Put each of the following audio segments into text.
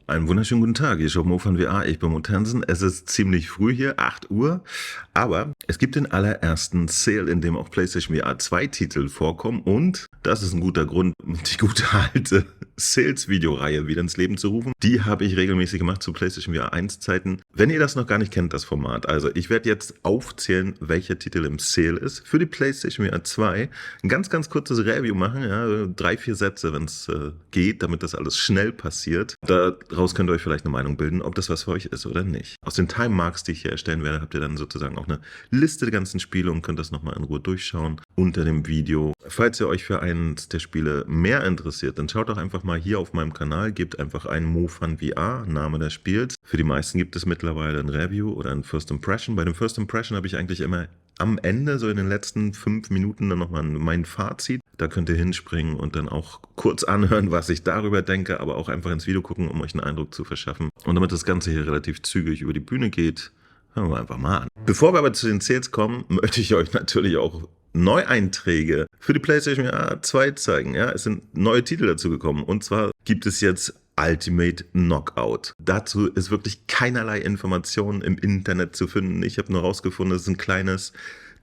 Einen wunderschönen guten Tag, hier ist Mo von VR, ich bin Mo Tensen. Es ist ziemlich früh hier, 8 Uhr, aber es gibt den allerersten Sale, in dem auch PlayStation VR 2 Titel vorkommen und das ist ein guter Grund, die gute alte Sales-Videoreihe wieder ins Leben zu rufen. Die habe ich regelmäßig gemacht zu PlayStation VR 1 Zeiten. Wenn ihr das noch gar nicht kennt, das Format, also ich werde jetzt aufzählen, welcher Titel im Sale ist für die PlayStation VR 2. Ein ganz kurzes Review machen, ja, 3-4 Sätze, wenn es geht, damit das alles schnell passiert. Daraus könnt ihr euch vielleicht eine Meinung bilden, ob das was für euch ist oder nicht. Aus den Time-Marks, die ich hier erstellen werde, habt ihr dann sozusagen auch eine Liste der ganzen Spiele und könnt das nochmal in Ruhe durchschauen unter dem Video. Falls ihr euch für eins der Spiele mehr interessiert, dann schaut doch einfach mal hier auf meinem Kanal, gebt einfach ein Mofan VR, Name des Spiels. Für die meisten gibt es mittlerweile ein Review oder ein First Impression. Bei dem First Impression habe ich eigentlich immer am Ende, so in den letzten 5 Minuten, dann nochmal mein Fazit. Da könnt ihr hinspringen und dann auch kurz anhören, was ich darüber denke, aber auch einfach ins Video gucken, um euch einen Eindruck zu verschaffen. Und damit das Ganze hier relativ zügig über die Bühne geht, hören wir einfach mal an. Bevor wir aber zu den Sales kommen, möchte ich euch natürlich auch Neueinträge für die PlayStation VR 2 zeigen. Ja, es sind neue Titel dazu gekommen und zwar gibt es jetzt Ultimate Knockout. Dazu ist wirklich keinerlei Information im Internet zu finden. Ich habe nur herausgefunden, dass es ein kleines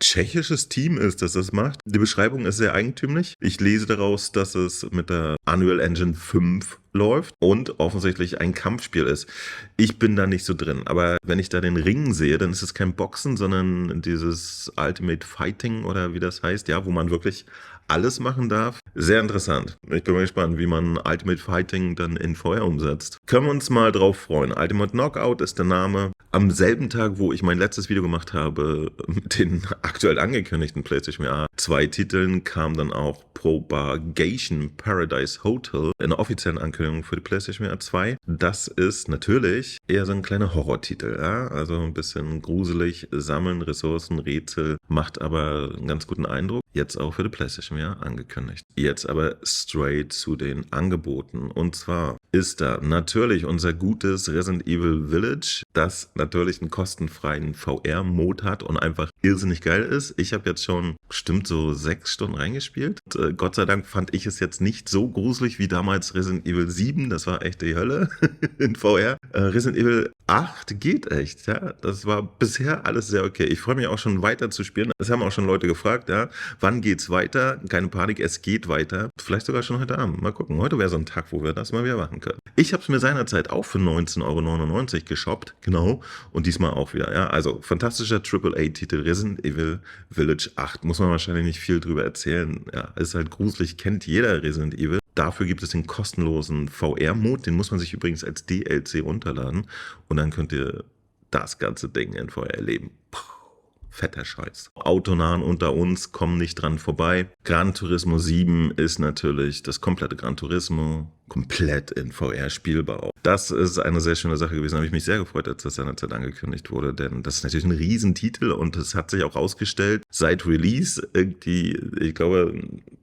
tschechisches Team ist, das das macht. Die Beschreibung ist sehr eigentümlich. Ich lese daraus, dass es mit der Unreal Engine 5 läuft und offensichtlich ein Kampfspiel ist. Ich bin da nicht so drin, aber wenn ich da den Ring sehe, dann ist es kein Boxen, sondern dieses Ultimate Fighting oder wie das heißt, ja, wo man wirklich alles machen darf. Sehr interessant. Ich bin mal gespannt, wie man Ultimate Fighting dann in VR umsetzt. Können wir uns mal drauf freuen. Ultimate Knockout ist der Name. Am selben Tag, wo ich mein letztes Video gemacht habe mit den aktuell angekündigten PlayStation VR 2 Titeln, kam dann auch Propagation Paradise Hotel, eine offizielle Ankündigung für die PlayStation VR 2. Das ist natürlich eher so ein kleiner Horrortitel, ja? Also ein bisschen gruselig, sammeln Ressourcen, Rätsel, macht aber einen ganz guten Eindruck. Jetzt auch für die PlayStation VR angekündigt. Jetzt aber straight zu den Angeboten. Und zwar ist da natürlich unser gutes Resident Evil Village, das natürlich einen kostenfreien VR-Mode hat und einfach irrsinnig geil ist. Ich habe jetzt schon bestimmt so 6 Stunden reingespielt. Und, Gott sei Dank fand ich es jetzt nicht so gruselig wie damals Resident Evil 7. Das war echt die Hölle in VR. Resident Evil 8 geht echt, ja. Das war bisher alles sehr okay. Ich freue mich auch schon weiter zu spielen. Das haben auch schon Leute gefragt, ja. Wann geht's weiter? Keine Panik, es geht weiter. Vielleicht sogar schon heute Abend. Mal gucken. Heute wäre so ein Tag, wo wir das mal wieder machen können. Ich habe es mir seinerzeit auch für 19,99 € geshoppt. Genau. Und diesmal auch wieder, ja. Also, fantastischer AAA-Titel Resident Evil Village 8. Muss man wahrscheinlich nicht viel drüber erzählen. Ja, ist halt gruselig, kennt jeder Resident Evil. Dafür gibt es den kostenlosen VR-Mode. Den muss man sich übrigens als DLC runterladen. Und dann könnt ihr das ganze Ding in VR erleben. Fetter Scheiß. Autonahen unter uns kommen nicht dran vorbei. Gran Turismo 7 ist natürlich das komplette Gran Turismo, komplett in VR spielbar. Das ist eine sehr schöne Sache gewesen. Da habe ich mich sehr gefreut, als das seinerzeit angekündigt wurde, denn das ist natürlich ein Riesentitel und es hat sich auch rausgestellt, seit Release irgendwie, ich glaube,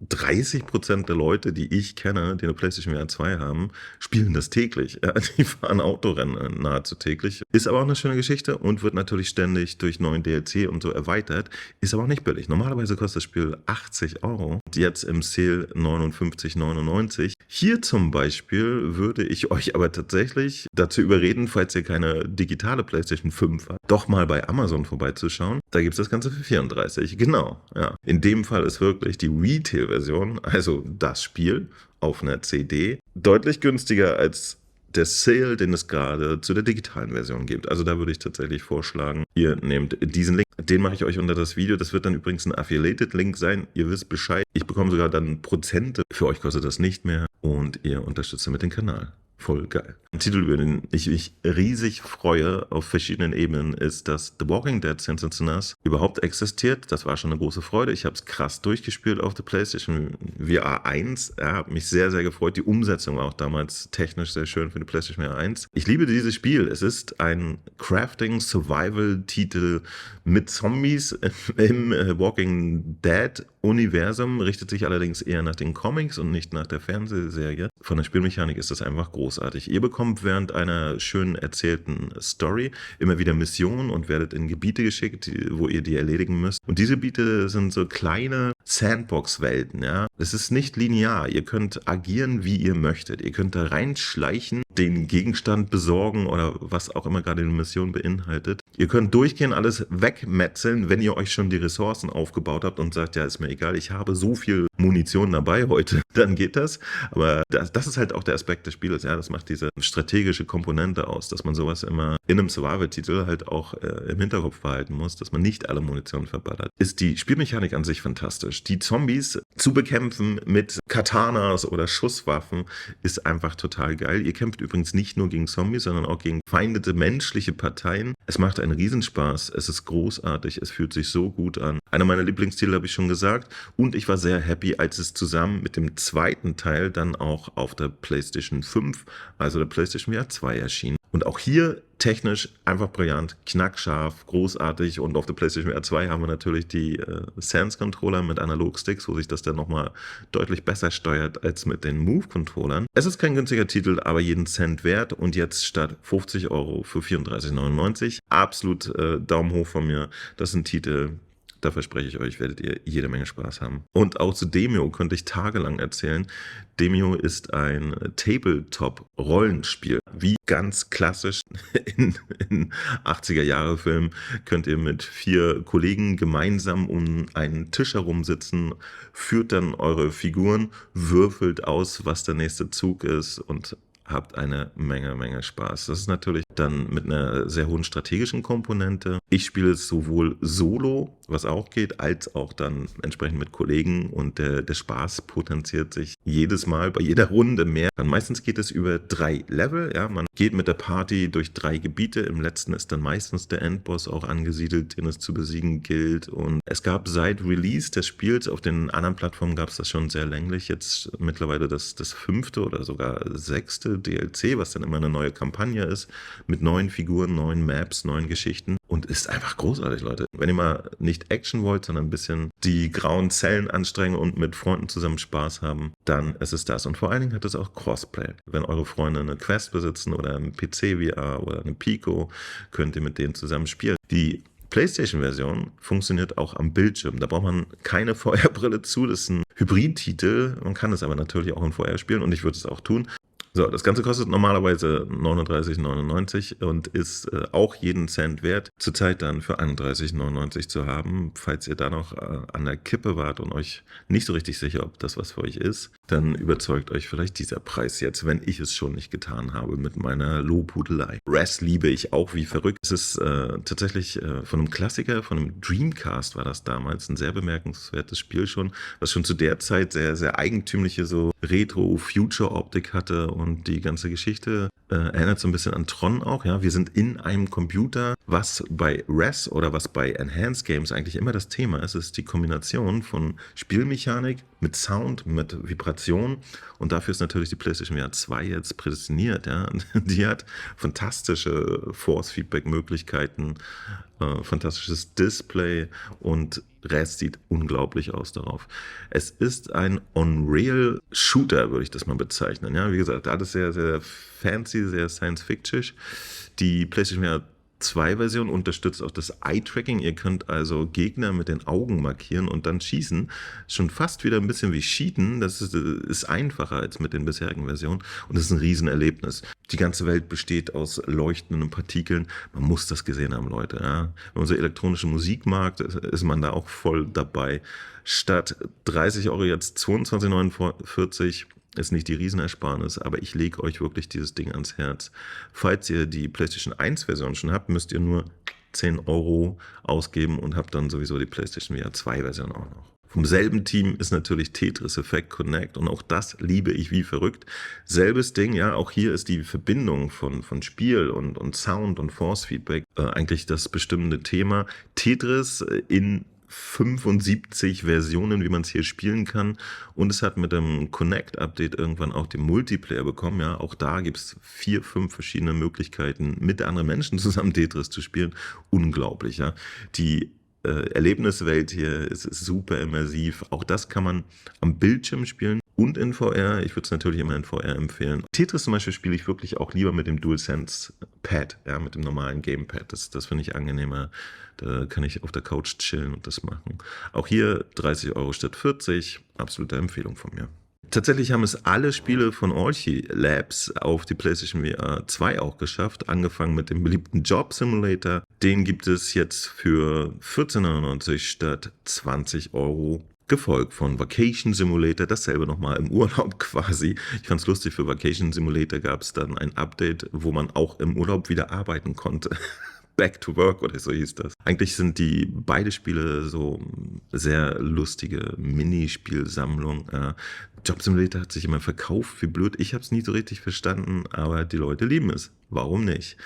30% der Leute, die ich kenne, die eine PlayStation VR 2 haben, spielen das täglich. Ja, die fahren Autorennen nahezu täglich. Ist aber auch eine schöne Geschichte und wird natürlich ständig durch neuen DLC und so erweitert. Ist aber auch nicht billig. Normalerweise kostet das Spiel 80 €. Jetzt im Sale 59,99 €. Hier zum Beispiel würde ich euch aber tatsächlich dazu überreden, falls ihr keine digitale PlayStation 5 habt, doch mal bei Amazon vorbeizuschauen. Da gibt es das Ganze für 34. Genau, ja. In dem Fall ist wirklich die Retail-Version, also das Spiel auf einer CD, deutlich günstiger als der Sale, den es gerade zu der digitalen Version gibt. Also da würde ich tatsächlich vorschlagen, ihr nehmt diesen Link. Den mache ich euch unter das Video. Das wird dann übrigens ein Affiliated-Link sein. Ihr wisst Bescheid. Ich bekomme sogar dann Prozente. Für euch kostet das nicht mehr. Und ihr unterstützt damit den Kanal. Voll geil. Ein Titel, über den ich mich riesig freue auf verschiedenen Ebenen, ist, dass The Walking Dead Saints and Sinners überhaupt existiert. Das war schon eine große Freude. Ich habe es krass durchgespielt auf der PlayStation VR 1. Ja, habe mich sehr, sehr gefreut. Die Umsetzung war auch damals technisch sehr schön für die PlayStation VR 1. Ich liebe dieses Spiel. Es ist ein Crafting-Survival-Titel mit Zombies im Walking Dead-Universum, richtet sich allerdings eher nach den Comics und nicht nach der Fernsehserie. Von der Spielmechanik ist das einfach großartig. Ihr bekommt während einer schön erzählten Story immer wieder Missionen und werdet in Gebiete geschickt, wo ihr die erledigen müsst. Und diese Gebiete sind so kleine Sandbox-Welten, ja. Es ist nicht linear. Ihr könnt agieren, wie ihr möchtet. Ihr könnt da reinschleichen, den Gegenstand besorgen oder was auch immer gerade die Mission beinhaltet. Ihr könnt durchgehen, alles wegmetzeln, wenn ihr euch schon die Ressourcen aufgebaut habt und sagt, ja, ist mir egal, ich habe so viel Munition dabei heute, dann geht das. Aber das ist halt auch der Aspekt des Spiels, ja. Das macht diese strategische Komponente aus, dass man sowas immer in einem Survival-Titel halt auch im Hinterkopf behalten muss, dass man nicht alle Munition verballert. Ist die Spielmechanik an sich fantastisch. Die Zombies zu bekämpfen mit Katanas oder Schusswaffen ist einfach total geil. Ihr kämpft übrigens nicht nur gegen Zombies, sondern auch gegen feindete menschliche Parteien. Es macht einen Riesenspaß. Es ist großartig. Es fühlt sich so gut an. Einer meiner Lieblingstitel habe ich schon gesagt. Und ich war sehr happy, als es zusammen mit dem zweiten Teil dann auch auf der PlayStation 5, also der PlayStation VR 2 erschien. Und auch hier technisch einfach brillant, knackscharf, großartig. Und auf der PlayStation VR 2 haben wir natürlich die Sense-Controller mit Analogsticks, wo sich das dann nochmal deutlich besser steuert als mit den Move-Controllern. Es ist kein günstiger Titel, aber jeden Cent wert. Und jetzt statt 50 € für 34,99. Absolut Daumen hoch von mir. Das sind Titel, da verspreche ich euch, werdet ihr jede Menge Spaß haben. Und auch zu Demeo könnte ich tagelang erzählen. Demeo ist ein Tabletop-Rollenspiel. Wie ganz klassisch in 80er-Jahre-Filmen könnt ihr mit 4 Kollegen gemeinsam um einen Tisch herum sitzen, führt dann eure Figuren, würfelt aus, was der nächste Zug ist und habt eine Menge Spaß. Das ist natürlich dann mit einer sehr hohen strategischen Komponente. Ich spiele es sowohl solo, was auch geht, als auch dann entsprechend mit Kollegen und der Spaß potenziert sich jedes Mal bei jeder Runde mehr. Dann meistens geht es über 3 Level. Ja, man geht mit der Party durch 3 Gebiete. Im letzten ist dann meistens der Endboss auch angesiedelt, den es zu besiegen gilt. Und es gab seit Release des Spiels, auf den anderen Plattformen gab es das schon sehr länglich, jetzt mittlerweile das 5. oder sogar 6. DLC, was dann immer eine neue Kampagne ist, mit neuen Figuren, neuen Maps, neuen Geschichten und ist einfach großartig, Leute. Wenn ihr mal nicht Action wollt, sondern ein bisschen die grauen Zellen anstrengen und mit Freunden zusammen Spaß haben, dann ist es das. Und vor allen Dingen hat es auch Crossplay. Wenn eure Freunde eine Quest besitzen oder einen PC-VR oder eine Pico, könnt ihr mit denen zusammen spielen. Die PlayStation-Version funktioniert auch am Bildschirm. Da braucht man keine VR-Brille zu. Das ist ein Hybrid-Titel. Man kann es aber natürlich auch in VR spielen und ich würde es auch tun. So, das Ganze kostet normalerweise 39,99 und ist auch jeden Cent wert. Zurzeit dann für 31,99 zu haben. Falls ihr da noch an der Kippe wart und euch nicht so richtig sicher, ob das was für euch ist, dann überzeugt euch vielleicht dieser Preis jetzt, wenn ich es schon nicht getan habe mit meiner Lobhudelei. Rest liebe ich auch wie verrückt. Es ist tatsächlich von einem Klassiker, von einem Dreamcast war das damals, ein sehr bemerkenswertes Spiel schon, was schon zu der Zeit sehr, sehr eigentümliche so Retro-Future-Optik hatte. Und die ganze Geschichte erinnert so ein bisschen an Tron auch. Ja, wir sind in einem Computer, was bei Res oder was bei Enhanced Games eigentlich immer das Thema ist, ist die Kombination von Spielmechanik mit Sound, mit Vibration. Und dafür ist natürlich die PlayStation VR 2 jetzt prädestiniert. Ja. Die hat fantastische Force-Feedback-Möglichkeiten, fantastisches Display und Rest sieht unglaublich aus darauf. Es ist ein On-Rail-Shooter, würde ich das mal bezeichnen. Ja, wie gesagt, alles sehr, sehr fancy, sehr Science-Fiction. Die PlayStation VR 2-Version unterstützt auch das Eye-Tracking. Ihr könnt also Gegner mit den Augen markieren und dann schießen. Schon fast wieder ein bisschen wie Cheaten. Das ist einfacher als mit den bisherigen Versionen und es ist ein Riesenerlebnis. Die ganze Welt besteht aus leuchtenden Partikeln. Man muss das gesehen haben, Leute. Ja. Wenn man so elektronische Musik mag, ist man da auch voll dabei. Statt 30 € jetzt 22,49 € ist nicht die Riesenersparnis, aber ich lege euch wirklich dieses Ding ans Herz. Falls ihr die PlayStation 1 Version schon habt, müsst ihr nur 10 € ausgeben und habt dann sowieso die PlayStation VR 2 Version auch noch. Vom selben Team ist natürlich Tetris Effect Connect und auch das liebe ich wie verrückt. Selbes Ding, ja, auch hier ist die Verbindung von Spiel und Sound und Force Feedback eigentlich das bestimmende Thema. Tetris in 75 Versionen, wie man es hier spielen kann. Und es hat mit dem Connect-Update irgendwann auch den Multiplayer bekommen. Ja, auch da gibt es 4, 5 verschiedene Möglichkeiten, mit anderen Menschen zusammen Tetris zu spielen. Unglaublich, ja. Die Erlebniswelt hier ist super immersiv. Auch das kann man am Bildschirm spielen. und in VR. Ich würde es natürlich immer in VR empfehlen. Tetris zum Beispiel spiele ich wirklich auch lieber mit dem DualSense Pad, ja, mit dem normalen Gamepad. Das finde ich angenehmer. Da kann ich auf der Couch chillen und das machen. Auch hier 30 Euro statt 40. Absolute Empfehlung von mir. Tatsächlich haben es alle Spiele von Orchi Labs auf die PlayStation VR 2 auch geschafft, angefangen mit dem beliebten Job Simulator. Den gibt es jetzt für 14,99 statt 20 Euro. Gefolgt von Vacation Simulator, dasselbe nochmal im Urlaub quasi. Ich fand es lustig, für Vacation Simulator gab es dann ein Update, wo man auch im Urlaub wieder arbeiten konnte. Back to Work oder so hieß das. Eigentlich sind die beide Spiele so sehr lustige Minispielsammlungen. Job Simulator hat sich immer verkauft, wie blöd. Ich habe es nie so richtig verstanden, aber die Leute lieben es. Warum nicht?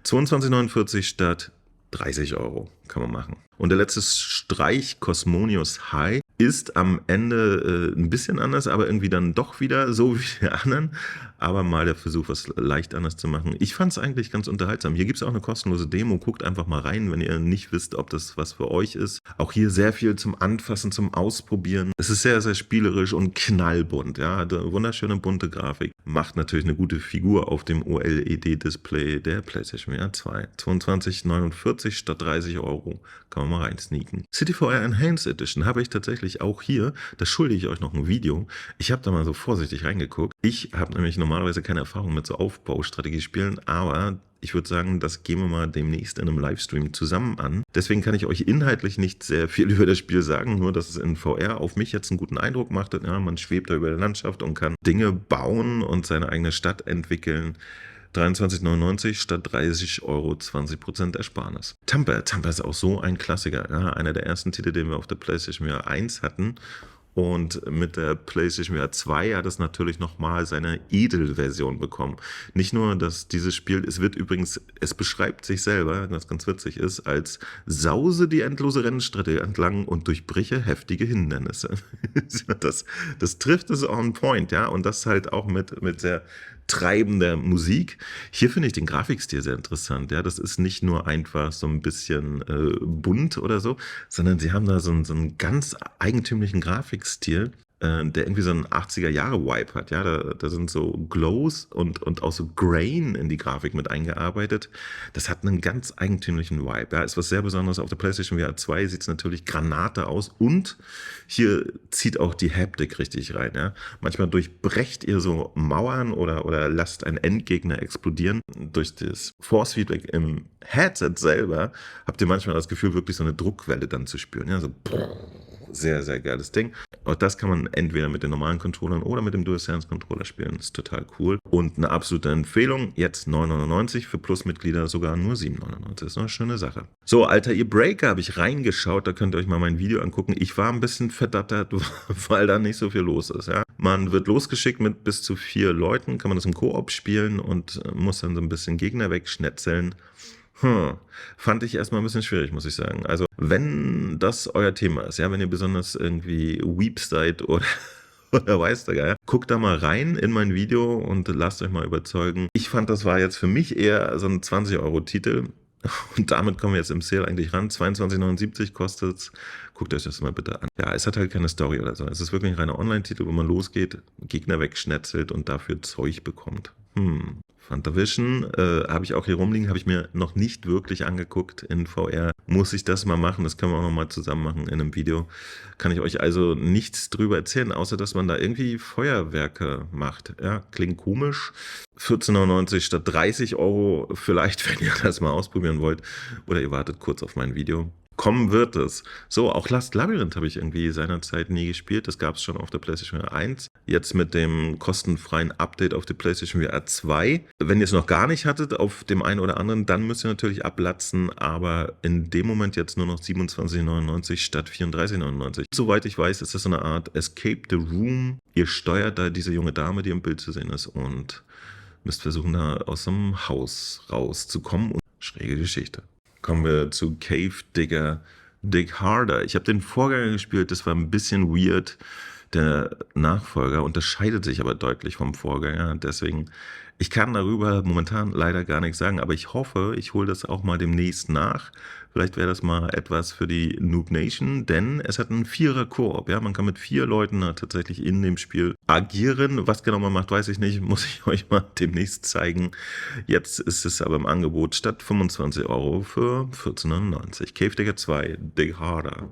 22,49 statt 30 Euro kann man machen. Und der letzte Streich, Cosmonius High, ist am Ende ein bisschen anders, aber irgendwie dann doch wieder so wie die anderen. Aber mal der Versuch, was leicht anders zu machen. Ich fand es eigentlich ganz unterhaltsam. Hier gibt es auch eine kostenlose Demo. Guckt einfach mal rein, wenn ihr nicht wisst, ob das was für euch ist. Auch hier sehr viel zum Anfassen, zum Ausprobieren. Es ist sehr, sehr spielerisch und knallbunt. Ja, hat eine wunderschöne bunte Grafik. Macht natürlich eine gute Figur auf dem OLED-Display der PlayStation VR 2. 22,49 statt 30 Euro. Kann man mal rein sneaken. City VR Enhanced Edition habe ich tatsächlich auch hier. Da schulde ich euch noch ein Video. Ich habe da mal so vorsichtig reingeguckt. Ich habe nämlich normalerweise keine Erfahrung mit so Aufbaustrategiespielen, aber ich würde sagen, das gehen wir mal demnächst in einem Livestream zusammen an. Deswegen kann ich euch inhaltlich nicht sehr viel über das Spiel sagen, nur dass es in VR auf mich jetzt einen guten Eindruck macht. Ja, man schwebt da über der Landschaft und kann Dinge bauen und seine eigene Stadt entwickeln. 23,99 statt 30 Euro, 20% Ersparnis. Tamper ist auch so ein Klassiker. Ja, einer der ersten Titel, den wir auf der PlayStation VR 1 hatten. Und mit der PlayStation VR 2 hat es natürlich nochmal seine Edelversion bekommen. Nicht nur, dass dieses Spiel, es beschreibt sich selber, was ganz witzig ist, als sause die endlose Rennstrecke entlang und durchbreche heftige Hindernisse. Das trifft es on point, ja, und das halt auch mit sehr treibender Musik. Hier finde ich den Grafikstil sehr interessant. Ja, das ist nicht nur einfach so ein bisschen bunt oder so, sondern sie haben da so einen ganz eigentümlichen Grafikstil, der irgendwie so einen 80er-Jahre-Vibe hat. Ja, da sind so Glows und auch so Grain in die Grafik mit eingearbeitet. Das hat einen ganz eigentümlichen Vibe. Ja, ist was sehr Besonderes. Auf der PlayStation VR 2 sieht es natürlich Granate aus und hier zieht auch die Haptik richtig rein. Ja. Manchmal durchbrecht ihr so Mauern oder lasst einen Endgegner explodieren. Durch das Force-Feedback im Headset selber habt ihr manchmal das Gefühl, wirklich so eine Druckwelle dann zu spüren. Ja, so sehr, sehr geiles Ding. Und das kann man entweder mit den normalen Controllern oder mit dem DualSense Controller spielen. Ist total cool. Und eine absolute Empfehlung. Jetzt 9,99, für Plus-Mitglieder sogar nur 7,99. Ist eine schöne Sache. So, Altair Breaker habe ich reingeschaut. Da könnt ihr euch mal mein Video angucken. Ich war ein bisschen verdattert, weil da nicht so viel los ist. Ja. Man wird losgeschickt mit bis zu 4 Leuten. Kann man das im Koop spielen und muss dann so ein bisschen Gegner wegschnetzeln. Fand ich erstmal ein bisschen schwierig, muss ich sagen. Also, wenn das euer Thema ist, ja, wenn ihr besonders irgendwie Weep seid oder weiß der Geier, guckt da mal rein in mein Video und lasst euch mal überzeugen. Ich fand, das war jetzt für mich eher so ein 20-Euro-Titel. Und damit kommen wir jetzt im Sale eigentlich ran. 22,79 kostet es. Guckt euch das mal bitte an. Ja, es hat halt keine Story oder so. Es ist wirklich ein reiner Online-Titel, wo man losgeht, Gegner wegschnetzelt und dafür Zeug bekommt. Fantavision habe ich auch hier rumliegen, habe ich mir noch nicht wirklich angeguckt in VR. Muss ich das mal machen, das können wir auch noch mal zusammen machen in einem Video. Kann ich euch also nichts drüber erzählen, außer dass man da irgendwie Feuerwerke macht. Ja, klingt komisch. 14,99 statt 30 Euro, vielleicht, wenn ihr das mal ausprobieren wollt. Oder ihr wartet kurz auf mein Video. Kommen wird es. So, auch Last Labyrinth habe ich irgendwie seinerzeit nie gespielt. Das gab es schon auf der PlayStation VR 1. Jetzt mit dem kostenfreien Update auf die PlayStation VR 2. Wenn ihr es noch gar nicht hattet auf dem einen oder anderen, dann müsst ihr natürlich ablatzen. Aber in dem Moment jetzt nur noch 27,99 statt 34,99. Soweit ich weiß, ist das so eine Art Escape the Room. Ihr steuert da diese junge Dame, die im Bild zu sehen ist, und müsst versuchen, da aus dem Haus rauszukommen. Und schräge Geschichte. Kommen wir zu Cave Digger Dig Harder. Ich habe den Vorgänger gespielt, das war ein bisschen weird. Der Nachfolger unterscheidet sich aber deutlich vom Vorgänger. Deswegen, ich kann darüber momentan leider gar nichts sagen, aber ich hoffe, ich hole das auch mal demnächst nach. Vielleicht wäre das mal etwas für die Noob Nation, denn es hat einen Vierer-Koop. Ja, man kann mit 4 Leuten tatsächlich in dem Spiel agieren. Was genau man macht, weiß ich nicht. Muss ich euch mal demnächst zeigen. Jetzt ist es aber im Angebot statt 25 € für 14,99 €. Cave Digger 2, Dig Harder.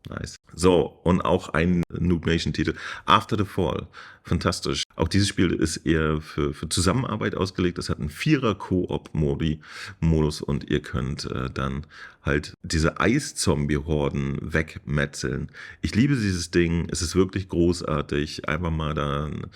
Nice. So, und auch ein Noob Nation-Titel. After the Fall. Fantastisch. Auch dieses Spiel ist eher für Zusammenarbeit ausgelegt. Es hat einen 4er-Koop-Modus und ihr könnt dann halt diese Eiszombie-Horden wegmetzeln. Ich liebe dieses Ding. Es ist wirklich großartig. Einfach mal da ein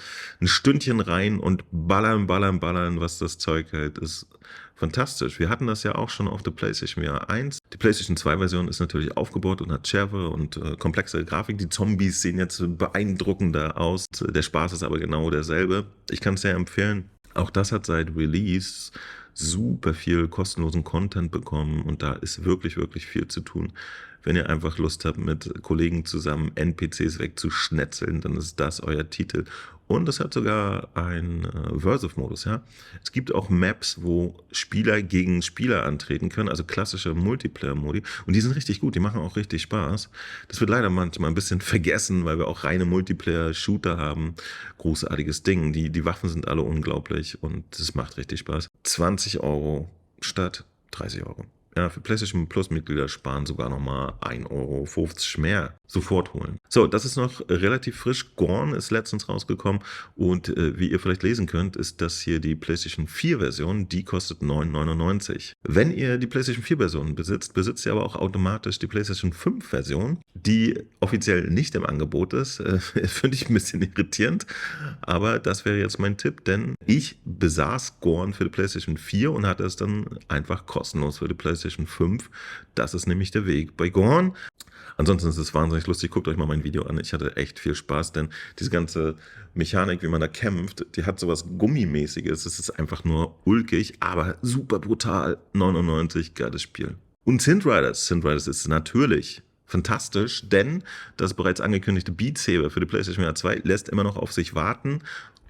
Stündchen rein und ballern, ballern, ballern, was das Zeug hält. Ist fantastisch. Wir hatten das ja auch schon auf der PlayStation VR 1. Die PlayStation 2 Version ist natürlich aufgebaut und hat schärfere und komplexere Grafik. Die Zombies sehen jetzt beeindruckender aus. Der Spaß ist aber genau derselbe. Ich kann es sehr empfehlen. Auch das hat seit Release super viel kostenlosen Content bekommen und da ist wirklich, wirklich viel zu tun. Wenn ihr einfach Lust habt, mit Kollegen zusammen NPCs wegzuschnetzeln, dann ist das euer Titel. Und es hat sogar einen Versive-Modus, ja. Es gibt auch Maps, wo Spieler gegen Spieler antreten können, also klassische Multiplayer-Modi. Und die sind richtig gut, die machen auch richtig Spaß. Das wird leider manchmal ein bisschen vergessen, weil wir auch reine Multiplayer-Shooter haben. Großartiges Ding. Die Waffen sind alle unglaublich und es macht richtig Spaß. 20 € statt 30 €. Ja, für PlayStation Plus Mitglieder sparen sogar nochmal 1,50 € mehr. Sofort holen. So, das ist noch relativ frisch. Gorn ist letztens rausgekommen und wie ihr vielleicht lesen könnt, ist das hier die PlayStation 4 Version, die kostet 9,99 €. Wenn ihr die PlayStation 4 Version besitzt, besitzt ihr aber auch automatisch die PlayStation 5 Version, die offiziell nicht im Angebot ist. Finde ich ein bisschen irritierend, aber das wäre jetzt mein Tipp, denn ich besaß Gorn für die PlayStation 4 und hatte es dann einfach kostenlos für die PlayStation 5. Das ist nämlich der Weg bei Gorn. Ansonsten ist es wahnsinnig lustig. Guckt euch mal mein Video an. Ich hatte echt viel Spaß, denn diese ganze Mechanik, wie man da kämpft, die hat sowas Gummimäßiges. Es ist einfach nur ulkig, aber super brutal. 99, geiles Spiel. Und Synth Riders. Synth Riders ist natürlich fantastisch, denn das bereits angekündigte Beat Saber für die PlayStation VR 2 lässt immer noch auf sich warten.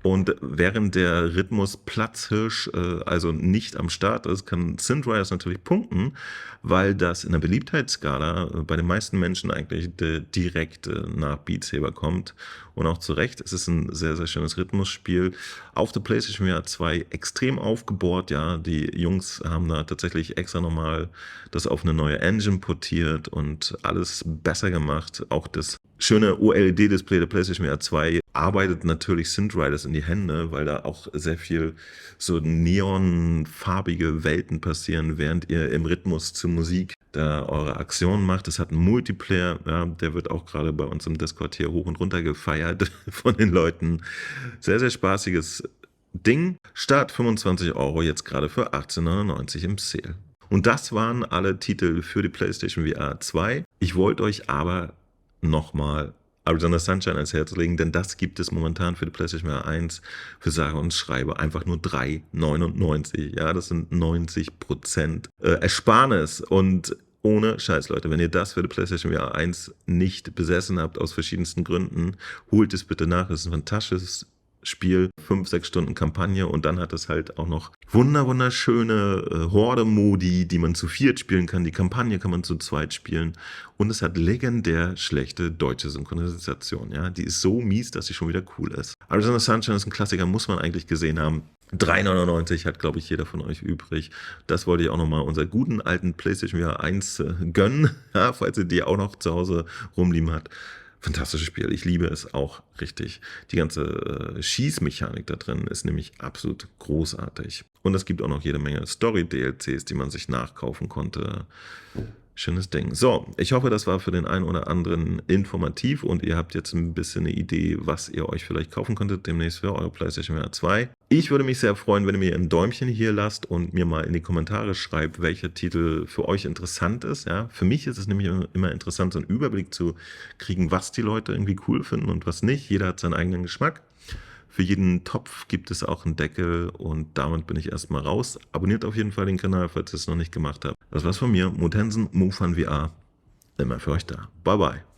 Und während der Rhythmus Platzhirsch also nicht am Start ist, kann Synth Riders natürlich punkten, weil das in der Beliebtheitsskala bei den meisten Menschen eigentlich direkt nach Beat Saber kommt. Und auch zu Recht, es ist ein sehr, sehr schönes Rhythmusspiel. Auf der PlayStation VR 2 extrem aufgebohrt, ja. Die Jungs haben da tatsächlich extra nochmal das auf eine neue Engine portiert und alles besser gemacht. Auch das schöne OLED-Display der PlayStation VR 2 arbeitet natürlich Synth Riders in die Hände, weil da auch sehr viel so neonfarbige Welten passieren, während ihr im Rhythmus zur Musik da eure Aktionen macht. Es hat einen Multiplayer, ja, der wird auch gerade bei uns im Discord hier hoch und runter gefeiert von den Leuten. Sehr, sehr spaßiges Ding. Start 25 € jetzt gerade für 18,99 € im Sale. Und das waren alle Titel für die PlayStation VR 2. Ich wollte euch aber nochmal Arizona Sunshine ans Herz legen, denn das gibt es momentan für die PlayStation VR 1 für sage und schreibe einfach nur 3,99 €. Ja, das sind 90% Ersparnis und ohne Scheiß, Leute, wenn ihr das für die PlayStation VR 1 nicht besessen habt, aus verschiedensten Gründen, holt es bitte nach. Es ist ein fantastisches Spiel, 5-6 Stunden Kampagne und dann hat es halt auch noch wunderschöne Horde-Modi, die man zu viert spielen kann. Die Kampagne kann man zu zweit spielen und es hat legendär schlechte deutsche Synchronisation. Ja, die ist so mies, dass sie schon wieder cool ist. Arizona Sunshine ist ein Klassiker, muss man eigentlich gesehen haben. 3,99 € hat, glaube ich, jeder von euch übrig. Das wollte ich auch nochmal unserer guten alten PlayStation VR 1 gönnen, ja, falls ihr die auch noch zu Hause rumliegen habt. Fantastisches Spiel, ich liebe es auch richtig. Die ganze Schießmechanik da drin ist nämlich absolut großartig. Und es gibt auch noch jede Menge Story-DLCs, die man sich nachkaufen konnte. Schönes Ding. So, ich hoffe, das war für den einen oder anderen informativ und ihr habt jetzt ein bisschen eine Idee, was ihr euch vielleicht kaufen könntet demnächst für eure PlayStation VR 2. Ich würde mich sehr freuen, wenn ihr mir ein Däumchen hier lasst und mir mal in die Kommentare schreibt, welcher Titel für euch interessant ist. Ja, für mich ist es nämlich immer interessant, so einen Überblick zu kriegen, was die Leute irgendwie cool finden und was nicht. Jeder hat seinen eigenen Geschmack. Für jeden Topf gibt es auch einen Deckel und damit bin ich erstmal raus. Abonniert auf jeden Fall den Kanal, falls ihr es noch nicht gemacht habt. Das war's von mir, Motensen, MoFun VR. Immer für euch da. Bye bye.